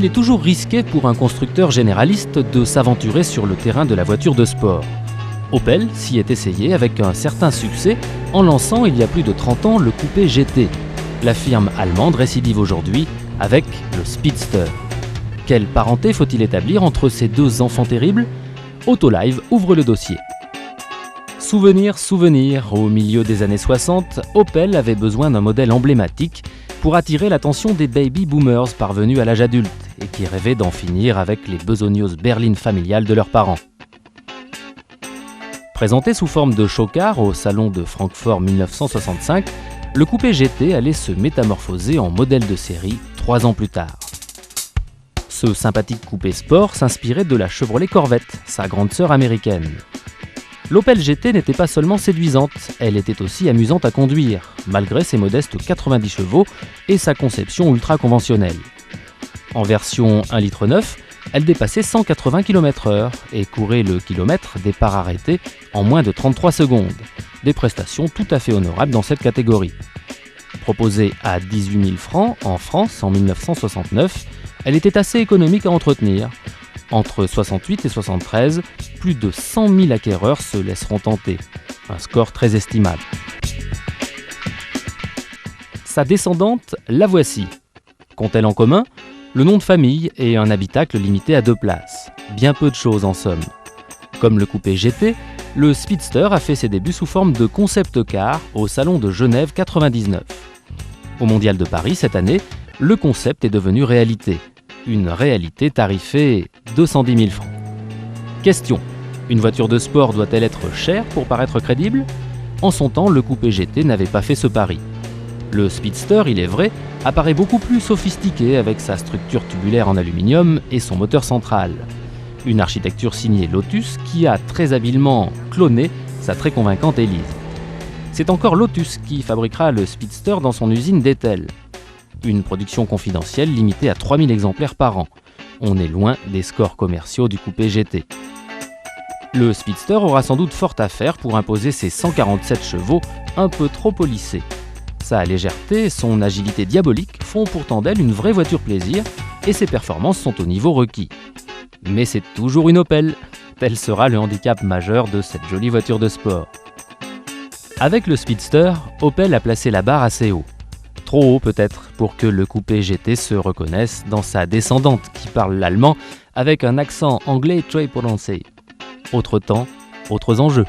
il est toujours risqué pour un constructeur généraliste de s'aventurer sur le terrain de la voiture de sport. Opel s'y est essayé avec un certain succès en lançant il y a plus de 30 ans le coupé GT. La firme allemande récidive aujourd'hui avec le Speedster. Quelle parenté faut-il établir entre ces deux enfants terribles ? Autolive ouvre le dossier. Souvenir, au milieu des années 60, Opel avait besoin d'un modèle emblématique pour attirer l'attention des baby boomers parvenus à l'âge adulte et qui rêvaient d'en finir avec les besogneuses berlines familiales de leurs parents. Présenté sous forme de show-car au salon de Francfort 1965, le coupé GT allait se métamorphoser en modèle de série 3 ans plus tard. Ce sympathique coupé sport s'inspirait de la Chevrolet Corvette, sa grande sœur américaine. L'Opel GT n'était pas seulement séduisante, elle était aussi amusante à conduire, malgré ses modestes 90 chevaux et sa conception ultra conventionnelle. En version 1,9 litre, elle dépassait 180 km/h et courait le kilomètre départ arrêté en moins de 33 secondes. Des prestations tout à fait honorables dans cette catégorie. Proposée à 18 000 francs en France en 1969, elle était assez économique à entretenir. Entre 68 et 73, plus de 100 000 acquéreurs se laisseront tenter. Un score très estimable. Sa descendante, la voici. Qu'ont-elles en commun ? Le nom de famille et un habitacle limité à 2 places. Bien peu de choses en somme. Comme le coupé GT, le Speedster a fait ses débuts sous forme de concept car au Salon de Genève 99. Au Mondial de Paris cette année, le concept est devenu réalité. Une réalité tarifée 210 000 francs. Question : une voiture de sport doit-elle être chère pour paraître crédible ? En son temps, le coupé GT n'avait pas fait ce pari. Le Speedster, il est vrai, apparaît beaucoup plus sophistiqué avec sa structure tubulaire en aluminium et son moteur central. Une architecture signée Lotus qui a très habilement cloné sa très convaincante Élise. C'est encore Lotus qui fabriquera le Speedster dans son usine d'Etel. Une production confidentielle limitée à 3000 exemplaires par an. On est loin des scores commerciaux du coupé GT. Le Speedster aura sans doute fort à faire pour imposer ses 147 chevaux un peu trop polissés. Sa légèreté, son agilité diabolique font pourtant d'elle une vraie voiture plaisir et ses performances sont au niveau requis. Mais c'est toujours une Opel. Tel sera le handicap majeur de cette jolie voiture de sport. Avec le Speedster, Opel a placé la barre assez haut. Trop haut peut-être pour que le coupé GT se reconnaisse dans sa descendante qui parle l'allemand avec un accent anglais très prononcé. Autre temps, autres enjeux.